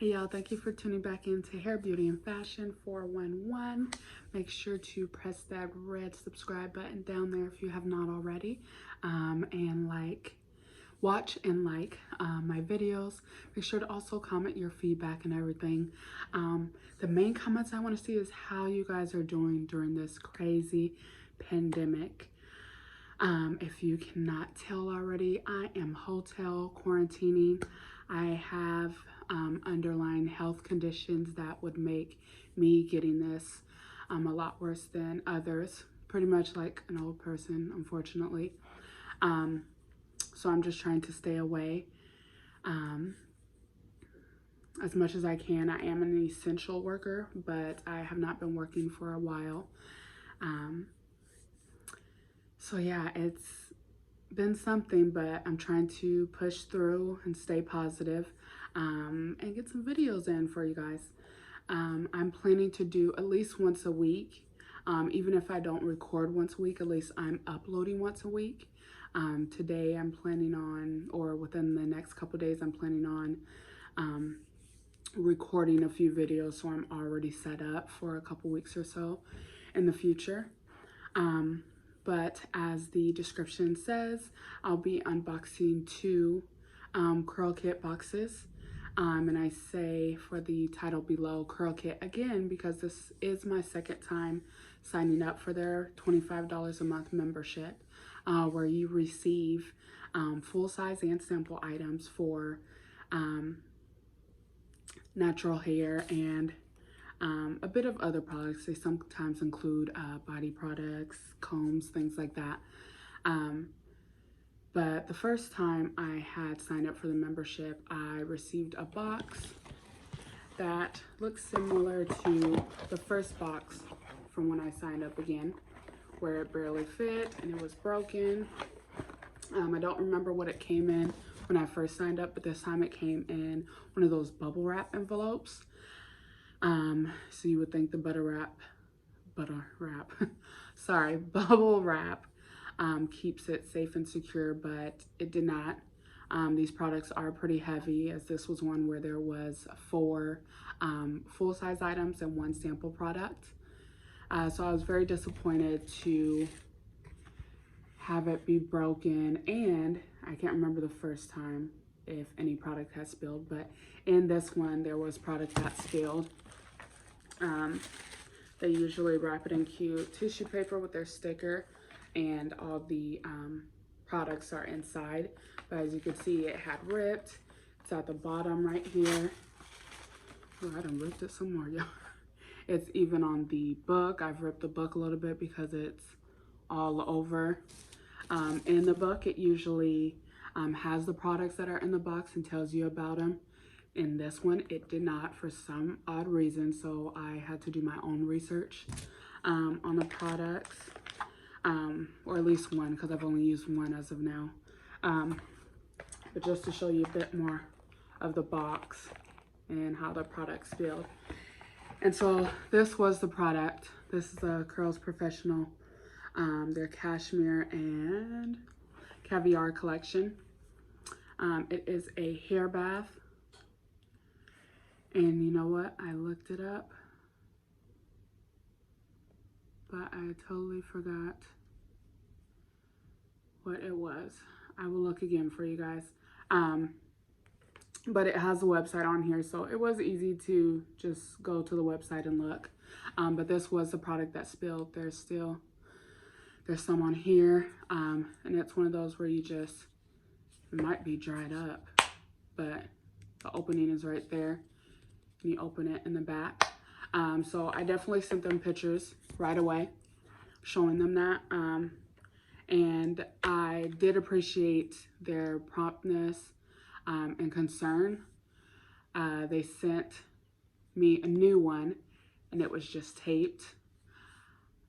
Hey y'all, thank you for tuning back into Hair, Beauty, and Fashion 411. Make sure to press that red subscribe button down there if you have not already. And watch and like my videos. Make sure to also comment your feedback and everything. The main comments I want to see is how you guys are doing during this crazy pandemic. If you cannot tell already, I am hotel quarantining. I have underlying health conditions that would make me getting this a lot worse than others. Pretty much like an old person, unfortunately. So I'm just trying to stay away as much as I can. I am an essential worker, but I have not been working for a while. So yeah, it's been something, but I'm trying to push through and stay positive, and get some videos in for you guys. I'm planning to do at least once a week. Even if I don't record once a week, at least I'm uploading once a week. Today I'm planning on, or within the next couple days, I'm planning on recording a few videos, so I'm already set up for a couple weeks or so in the future. But as the description says, I'll be unboxing two Curlkit boxes. And I say for the title below, Curlkit Again, because this is my second time signing up for their $25 a month membership, where you receive full size and sample items for natural hair and a bit of other products. They sometimes include body products, combs, things like that. But the first time I had signed up for the membership, I received a box that looks similar to the first box from when I signed up again, where it barely fit and it was broken. I don't remember what it came in when I first signed up, but this time it came in one of those bubble wrap envelopes. So you would think the bubble wrap keeps it safe and secure, but it did not. These products are pretty heavy, as this was one where there was 4 full-size items and 1 sample product. So I was very disappointed to have it be broken, and I can't remember the first time if any product had spilled, but in this one there was product that spilled. They usually wrap it in cute tissue paper with their sticker, and all the products are inside. But as you can see, it had ripped. It's at the bottom right here. Oh, I done ripped it some more, y'all. It's even on the book. I've ripped the book a little bit because it's all over. In the book, it usually has the products that are in the box and tells you about them. In this one, it did not for some odd reason, so I had to do my own research on the products, or at least one, because I've only used one as of now. But just to show you a bit more of the box and how the product's feel. And so this was the product. This is the Curls Professional, their cashmere and caviar collection. It is a hair bath. And you know what? I looked it up, but I totally forgot what it was. I will look again for you guys. But it has a website on here, so it was easy to just go to the website and look. But this was the product that spilled. There's some on here, and it's one of those where you just, it might be dried up, but the opening is right there. You open it in the back. So I definitely sent them pictures right away showing them that. And I did appreciate their promptness and concern. They sent me a new one and it was just taped.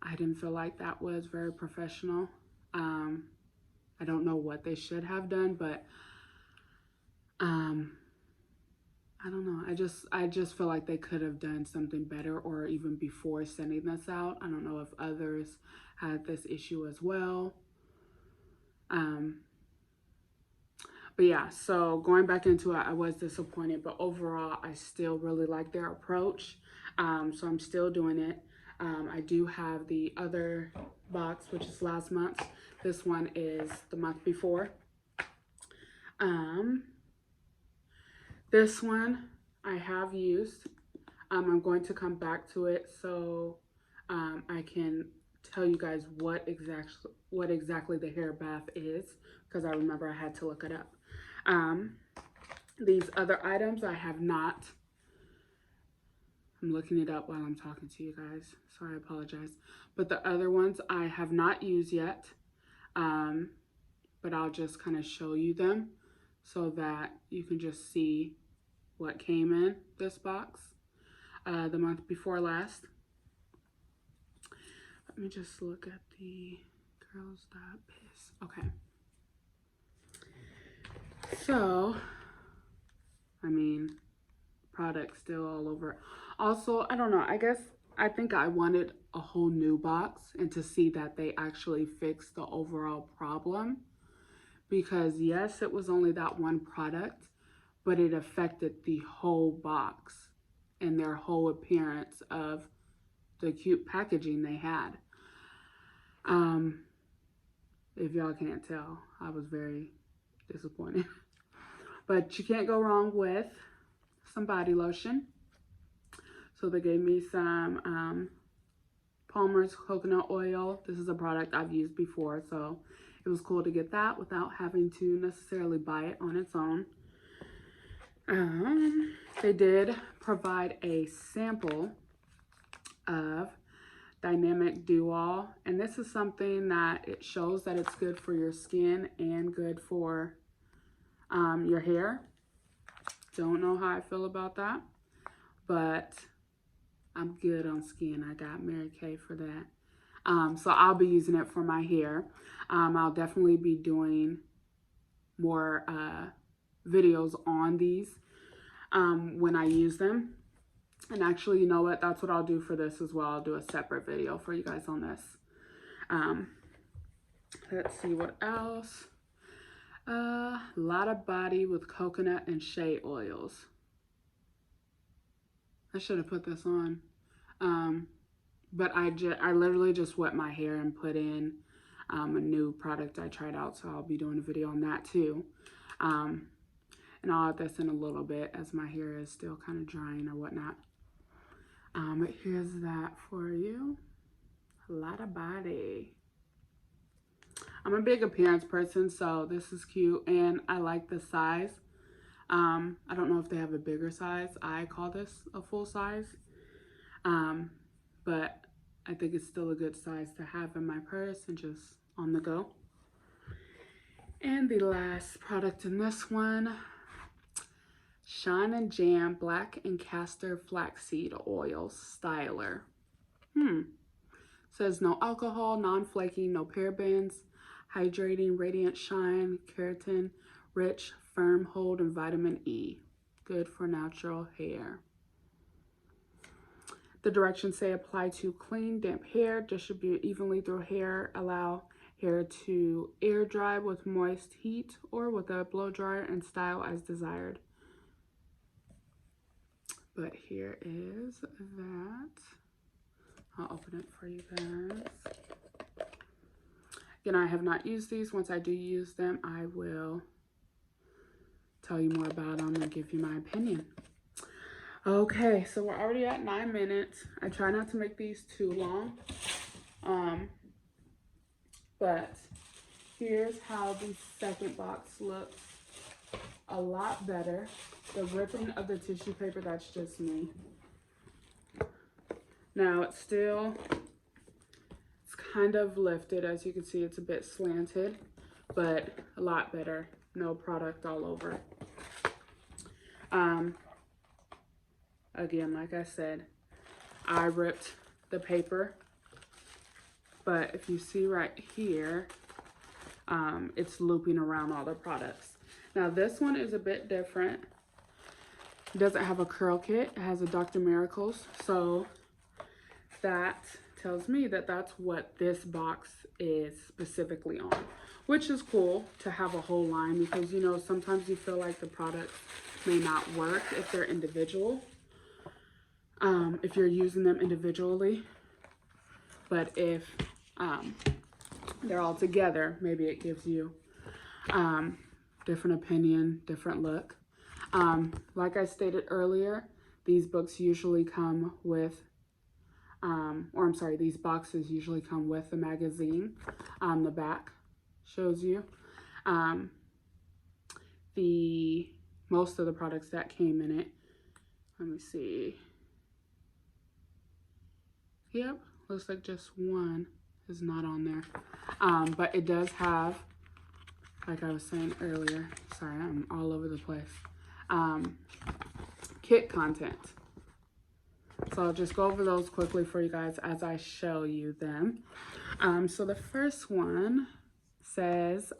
I didn't feel like that was very professional. I don't know what they should have done, but I don't know. I just feel like they could have done something better, or even before sending this out. I don't know if others had this issue as well. But yeah, so going back into it, I was disappointed, but overall, I still really like their approach. So I'm still doing it. I do have the other box, which is last month. This one is the month before. This one I have used. I'm going to come back to it so I can tell you guys what exactly the hair bath is, because I remember I had to look it up. These other items I have not. I'm looking it up while I'm talking to you guys, so I apologize. But the other ones I have not used yet, but I'll just kind of show you them so that you can just see what came in this box the month before last. Let me just look at the Girls That Piss. Okay. So, I mean, product still all over. Also, I don't know, I think I wanted a whole new box and to see that they actually fixed the overall problem, because yes, it was only that one product, but it affected the whole box and their whole appearance of the cute packaging they had. If y'all can't tell, I was very disappointed. But you can't go wrong with some body lotion. So they gave me some Palmer's coconut oil. This is a product I've used before, so it was cool to get that without having to necessarily buy it on its own. They did provide a sample of Dynamic Dew-All, and this is something that it shows that it's good for your skin and good for your hair. Don't know how I feel about that, but I'm good on skin. I got Mary Kay for that. So I'll be using it for my hair. I'll definitely be doing more videos on these when I use them. And actually, you know what? That's what I'll do for this as well. I'll do a separate video for you guys on this. Let's see what else. A lot of body with coconut and shea oils. I should have put this on. But I literally just wet my hair and put in a new product I tried out. So I'll be doing a video on that too. And I'll add this in a little bit as my hair is still kind of drying or whatnot. But here's that for you. A lot of body. I'm a big appearance person, so this is cute, and I like the size. I don't know if they have a bigger size. I call this a full size. But I think it's still a good size to have in my purse and just on the go. And the last product in this one, Shine and Jam Black and Castor Flaxseed Oil Styler. Says no alcohol, non-flaky, no parabens, hydrating, radiant shine, keratin, rich, firm hold, and vitamin E. Good for natural hair. The directions say apply to clean, damp hair, distribute evenly through hair, allow hair to air dry with moist heat or with a blow dryer, and style as desired. But here is that. I'll open it for you guys. Again, I have not used these. Once I do use them, I will tell you more about them and give you my opinion. Okay, so we're already at 9 minutes. I try not to make these too long. But here's how the second box looks. A lot better. The ripping of the tissue paper, that's just me. Now it's kind of lifted. As you can see, it's a bit slanted, but a lot better. No product all over. Again, like I said, I ripped the paper, but if you see right here, it's looping around all the products. Now this one is a bit different. It doesn't have a curl kit. It has a Dr. Miracles. So that tells me that that's what this box is specifically on. which is cool to have a whole line because, you know, sometimes you feel like the products may not work if they're individual, if you're using them individually. But if they're all together, maybe it gives you different opinion, different look. Like I stated earlier, these books usually come with, these boxes usually come with the magazine. The back shows you most of the products that came in it. Let me see. Yep, looks like just one is not on there. But it does have, like I was saying earlier, sorry, I'm all over the place, kit content. So I'll just go over those quickly for you guys as I show you them. So the first one says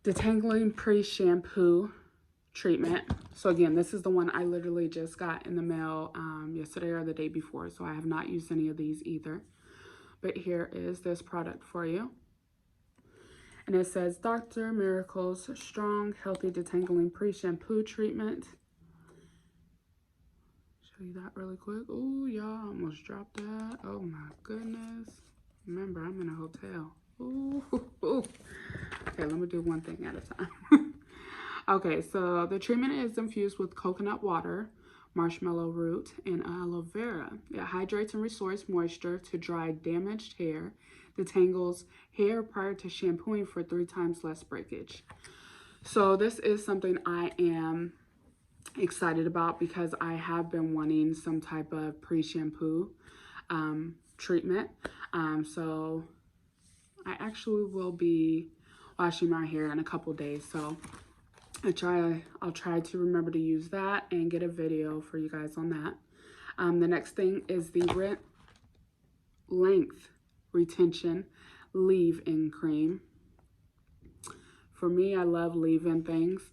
detangling pre-shampoo treatment. So again, this is the one I literally just got in the mail yesterday or the day before, so I have not used any of these either. But here is this product for you. And it says Dr. Miracle's Strong Healthy Detangling Pre-Shampoo Treatment. Show you that really quick. Oh, y'all, almost dropped that. Oh my goodness. Remember, I'm in a hotel. Ooh. Okay, let me do one thing at a time. Okay, so the treatment is infused with coconut water, marshmallow root, and aloe vera. It hydrates and restores moisture to dry damaged hair, detangles hair prior to shampooing for 3 times less breakage. So this is something I am excited about because I have been wanting some type of pre-shampoo treatment. So I actually will be washing my hair in a couple days, so I'll try to remember to use that and get a video for you guys on that. The next thing is the length retention leave-in cream. For me, I love leave-in things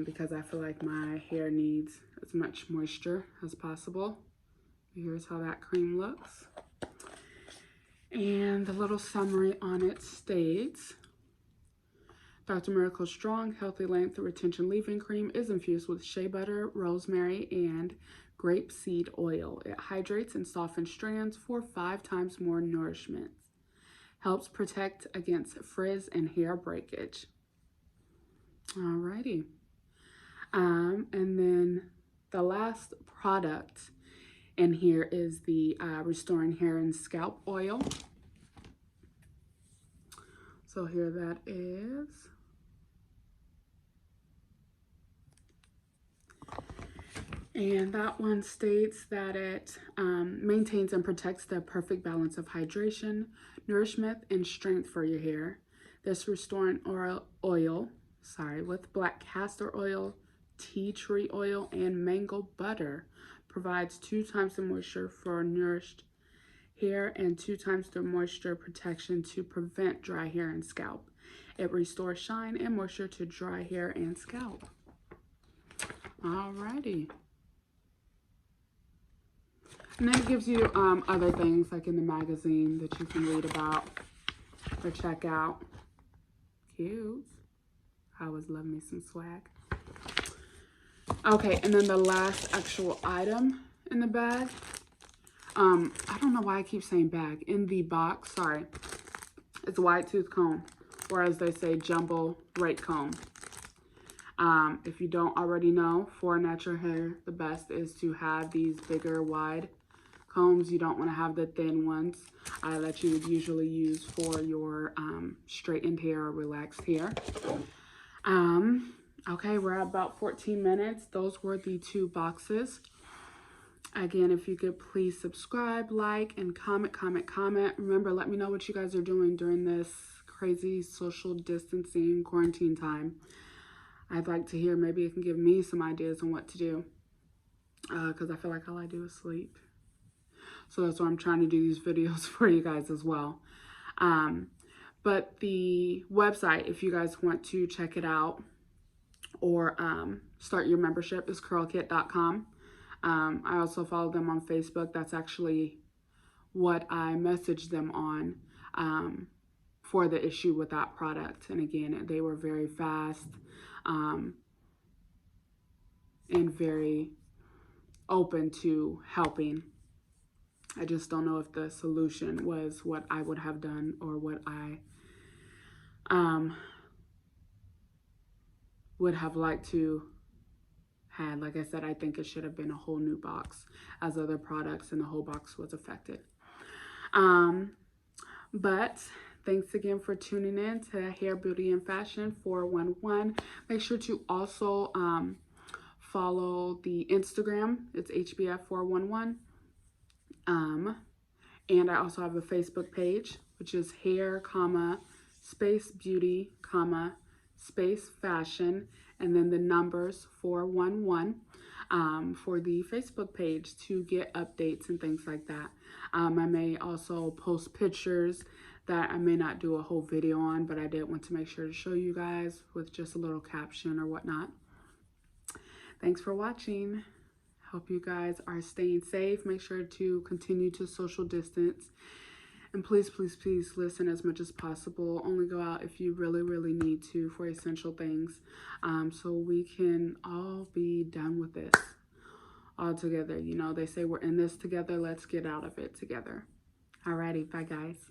because I feel like my hair needs as much moisture as possible. Here's how that cream looks. And the little summary on it states, Dr. Miracle's Strong Healthy Length Retention Leave-In Cream is infused with shea butter, rosemary, and grapeseed oil. It hydrates and softens strands for 5 times more nourishment. Helps protect against frizz and hair breakage. Alrighty. And then the last product in here is the Restoring Hair and Scalp Oil. So here that is. And that one states that it maintains and protects the perfect balance of hydration, nourishment, and strength for your hair. This restoring oil, with black castor oil, tea tree oil, and mango butter provides 2 times the moisture for nourished hair and 2 times the moisture protection to prevent dry hair and scalp. It restores shine and moisture to dry hair and scalp. Alrighty. And then it gives you other things like in the magazine that you can read about or check out. Cute. I always love me some swag. Okay, and then the last actual item in the bag. I don't know why I keep saying bag. In the box, sorry. It's a wide tooth comb, or as they say, jumbo rake comb. If you don't already know, for natural hair, the best is to have these bigger, wide combs. You don't want to have the thin ones that you would usually use for your straightened hair or relaxed hair. Okay, we're at about 14 minutes. Those were the 2 boxes. Again, if you could please subscribe, like, and comment. Remember, let me know what you guys are doing during this crazy social distancing quarantine time. I'd like to hear, maybe it can give me some ideas on what to do because I feel like all I do is sleep. So that's why I'm trying to do these videos for you guys as well. But the website, if you guys want to check it out or start your membership, is curlkit.com. I also follow them on Facebook. That's actually what I messaged them on for the issue with that product. And again, they were very fast and very open to helping. I just don't know if the solution was what I would have done or what I would have liked to had. Like I said, I think it should have been a whole new box as other products, and the whole box was affected. But thanks again for tuning in to Hair, Beauty, and Fashion 411. Make sure to also follow the Instagram. It's HBF411. And I also have a Facebook page, which is hair, space beauty, space fashion, and then the numbers 411 for the Facebook page to get updates and things like that. I may also post pictures that I may not do a whole video on, but I did want to make sure to show you guys with just a little caption or whatnot. Thanks for watching. Hope you guys are staying safe. Make sure to continue to social distance. And please, please, please listen as much as possible. Only go out if you really, really need to for essential things. So we can all be done with this all together. You know, they say we're in this together. Let's get out of it together. Alrighty, bye guys.